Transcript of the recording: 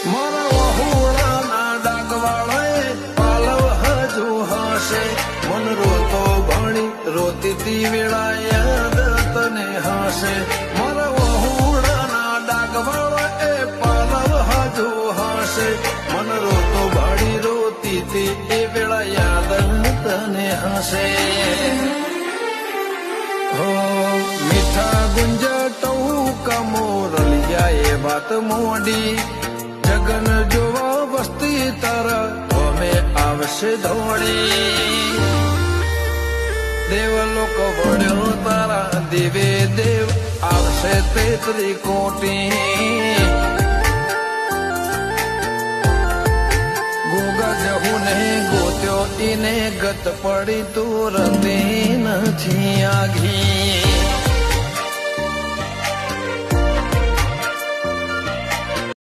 મારા વહુડાના ડાકવાળાએ પાલવ હજુ હશે મન રોતો ભણી રોતી વેળા યાદ તને હશે મારા વહુડાના ડાકવાળાએ પાલવ હજુ હશે મન રોતો ભણી રોતી એ વેળા યાદ તને હશે મીઠા ગુંજટવું કમોરલિયા એ વાત મોડી જગન જોવા વસ્તી તારા અમે આવશે દોડી દેવલોક વળ્યો તારા દેવે દેવ આવશે તેતરી કોટી ગોગા જહું ને ગોત્યો ઈને ગત પડી તું રતી નથી આઘી